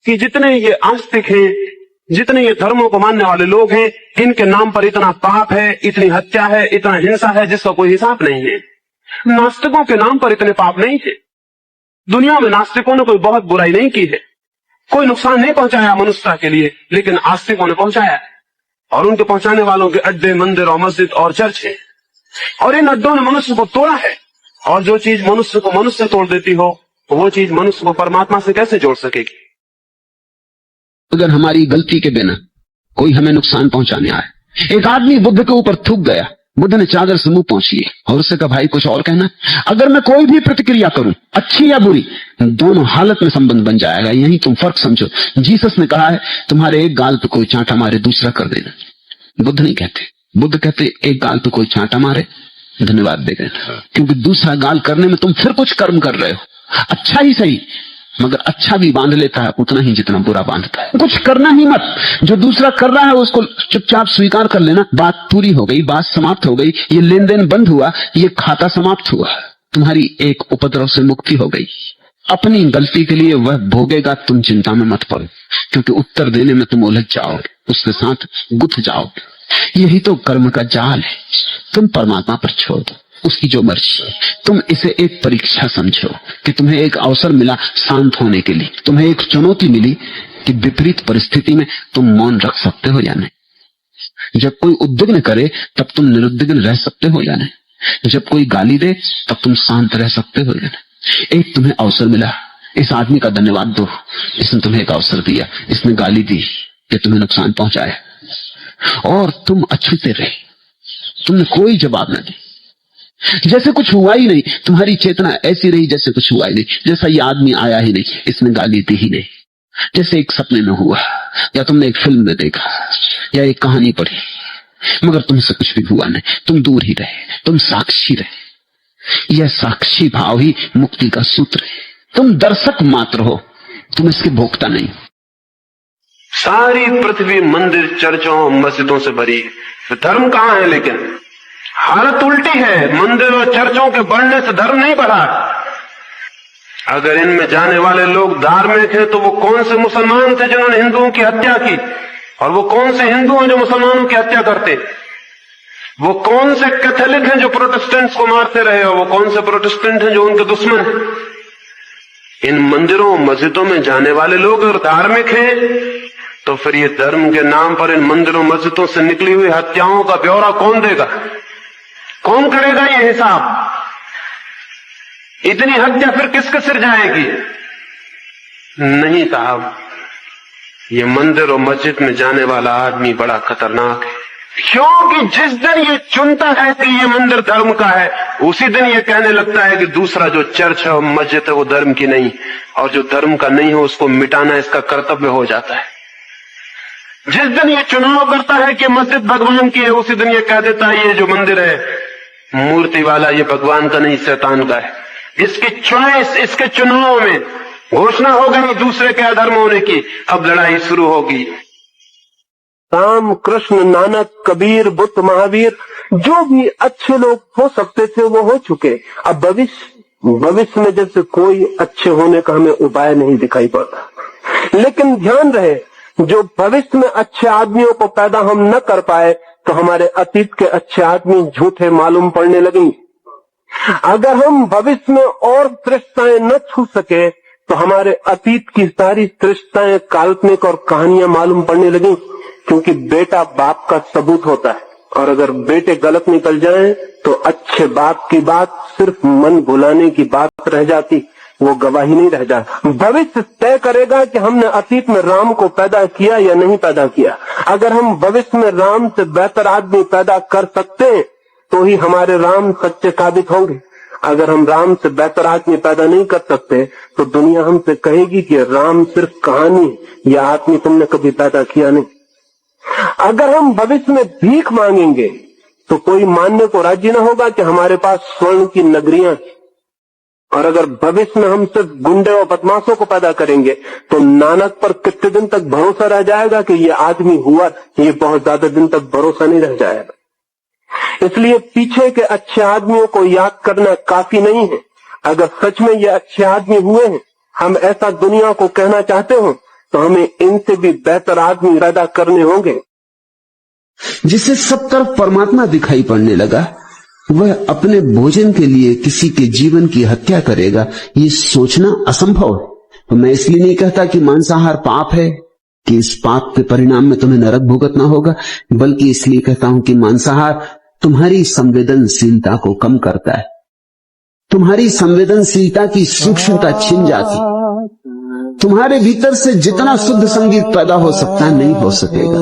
कि जितने ये आस्तिक हैं, जितने ये धर्मों को मानने वाले लोग हैं, इनके नाम पर इतना पाप है, इतनी हत्या है, इतना हिंसा है जिसका कोई हिसाब नहीं है। नास्तिकों के नाम पर इतने पाप नहीं है। दुनिया में नास्तिकों ने कोई बहुत बुराई नहीं की है, कोई नुकसान नहीं पहुंचाया मनुष्यता के लिए, लेकिन आस्तिकों ने पहुंचाया। और उनके पहुंचाने वालों के अड्डे, मंदिर और मस्जिद और चर्च हैं। और इन अड्डों ने मनुष्य को तोड़ा है। और जो चीज मनुष्य को मनुष्य तोड़ देती हो, वो चीज मनुष्य को परमात्मा से कैसे जोड़ सकेगी? अगर हमारी गलती के बिना कोई हमें नुकसान पहुंचाने आए। एक आदमी बुद्ध के ऊपर थूक गया, बुद्ध ने चादर से मुंह पहुंची और उससे कहा, भाई कुछ और कहना? अगर मैं कोई भी प्रतिक्रिया करूं, अच्छी या बुरी, दोनों हालत में संबंध बन जाएगा, यही तुम फर्क समझो। जीसस ने कहा है, तुम्हारे एक गाल पे कोई चांटा मारे दूसरा कर देना। बुद्ध नहीं कहते, बुद्ध कहते एक गाल पे कोई चांटा मारे धन्यवाद दे देना, क्योंकि दूसरा गाल करने में तुम फिर कुछ कर्म कर रहे हो। अच्छा ही सही, मगर अच्छा भी बांध लेता है उतना ही जितना बुरा बांधता है। कुछ करना ही मत, जो दूसरा कर रहा है उसको चुपचाप स्वीकार कर लेना। बात पूरी हो गई, बात समाप्त हो गई, ये लेन देन बंद हुआ, ये खाता समाप्त हुआ, तुम्हारी एक उपद्रव से मुक्ति हो गई। अपनी गलती के लिए वह भोगेगा, तुम चिंता में मत पड़ो, क्योंकि उत्तर देने में तुम उलझ जाओगे, उसके साथ गुथ जाओगे। यही तो कर्म का जाल है। तुम परमात्मा पर छोड़ दो, उसकी जो मर्जी। तुम इसे एक परीक्षा समझो कि तुम्हें एक अवसर मिला शांत होने के लिए, तुम्हें एक चुनौती मिली कि विपरीत परिस्थिति में तुम मौन रख सकते हो या नहीं। जब कोई उद्विग्न करे तब तुम निरुद्विग्न रह सकते हो या नहीं। जब कोई गाली दे तब तुम शांत रह सकते हो या नहीं। एक तुम्हें अवसर मिला, इस आदमी का धन्यवाद दो, इसने तुम्हें एक अवसर दिया, इसने गाली दी कि तुम्हें नुकसान पहुंचाया, और तुम अछूते रहे, तुमने कोई जवाब न दिया, जैसे कुछ हुआ ही नहीं। तुम्हारी चेतना ऐसी रही जैसे कुछ हुआ ही नहीं, जैसा ये आदमी आया ही नहीं, इसने गाली दी ही नहीं, जैसे एक सपने में हुआ, या तुमने एक फिल्म में देखा, या एक कहानी पढ़ी, मगर तुमसे कुछ भी हुआ नहीं। तुम दूर ही रहे, तुम साक्षी रहे। यह साक्षी भाव ही मुक्ति का सूत्र है। तुम दर्शक मात्र हो, तुम इसके भोक्ता नहीं। सारी पृथ्वी मंदिर, चर्चों, मस्जिदों से भरी है, धर्म कहां है? लेकिन हालत उल्टी है। मंदिर और चर्चों के बढ़ने से धर्म नहीं बढ़ा। अगर इनमें जाने वाले लोग धार्मिक हैं तो वो कौन से मुसलमान थे जिन्होंने हिंदुओं की हत्या की? और वो कौन से हिंदू हैं जो मुसलमानों की हत्या करते? वो कौन से कैथोलिक हैं जो प्रोटेस्टेंट्स को मारते रहे? और वो कौन से प्रोटेस्टेंट हैं जो उनके दुश्मन हैं? इन मंदिरों मस्जिदों में जाने वाले लोग अगर धार्मिक हैं तो फिर ये धर्म के नाम पर इन मंदिरों मस्जिदों से निकली हुई हत्याओं का ब्यौरा कौन देगा? कौन करेगा ये हिसाब? इतनी हत्या फिर किसके सिर जाएगी? नहीं साहब, ये मंदिर और मस्जिद में जाने वाला आदमी बड़ा खतरनाक है, क्योंकि जिस दिन ये चुनता है कि ये मंदिर धर्म का है, उसी दिन ये कहने लगता है कि दूसरा जो चर्च है और मस्जिद है वो धर्म की नहीं, और जो धर्म का नहीं हो उसको मिटाना इसका कर्तव्य हो जाता है। जिस दिन ये चुनाव करता है कि मस्जिद भगवान की है, उसी दिन ये कह देता है ये जो मंदिर है मूर्ति वाला, ये भगवान का नहीं शैतान का है। इसकी चॉइस, इसके चुनाव में घोषणा हो गई दूसरे के अधर्म होने की। अब लड़ाई शुरू होगी। राम, कृष्ण, नानक, कबीर, बुद्ध, महावीर, जो भी अच्छे लोग हो सकते थे वो हो चुके। अब भविष्य में जैसे कोई अच्छे होने का हमें उपाय नहीं दिखाई पड़ता। लेकिन ध्यान रहे, जो भविष्य में अच्छे आदमियों को पैदा हम न कर पाए तो हमारे अतीत के अच्छे आदमी झूठे मालूम पड़ने लगेंगे। अगर हम भविष्य में और तृष्णाएं न छू सके तो हमारे अतीत की सारी तृष्णाएं काल्पनिक और कहानियां मालूम पड़ने लगेंगी, क्योंकि बेटा बाप का सबूत होता है। और अगर बेटे गलत निकल जाएं तो अच्छे बाप की बात सिर्फ मन भुलाने की बात रह जाती, वो गवाही नहीं रह जाती। भविष्य तय करेगा कि हमने अतीत में राम को पैदा किया या नहीं पैदा किया। अगर हम भविष्य में राम से बेहतर आदमी पैदा कर सकते हैं तो ही हमारे राम सच्चे साबित होंगे। अगर हम राम से बेहतर आदमी पैदा नहीं कर सकते तो दुनिया हमसे कहेगी कि राम सिर्फ कहानी है, यह आदमी तुमने कभी पैदा किया नहीं। अगर हम भविष्य में भीख मांगेंगे तो कोई मानने को राजी न होगा कि हमारे पास स्वर्ण की नगरियां हैं। और अगर भविष्य में हम सिर्फ गुंडे और बदमाशों को पैदा करेंगे तो नानक पर कितने दिन तक भरोसा रह जाएगा कि ये आदमी हुआ, ये बहुत ज्यादा दिन तक भरोसा नहीं रह जाएगा। इसलिए पीछे के अच्छे आदमियों को याद करना काफी नहीं है। अगर सच में ये अच्छे आदमी हुए हैं, हम ऐसा दुनिया को कहना चाहते हो, तो हमें इनसे भी बेहतर आदमी पैदा करने होंगे। जिसे सब तरफ परमात्मा दिखाई पड़ने लगा, वह अपने भोजन के लिए किसी के जीवन की हत्या करेगा, ये सोचना असंभव है। तो मैं इसलिए नहीं कहता कि मांसाहार पाप है, कि इस पाप के परिणाम में तुम्हें नरक भुगतना होगा, बल्कि इसलिए कहता हूं कि मांसाहार तुम्हारी संवेदनशीलता को कम करता है, तुम्हारी संवेदनशीलता की सूक्ष्मता छिन जाती, तुम्हारे भीतर से जितना शुद्ध संगीत पैदा हो सकता है नहीं हो सकेगा।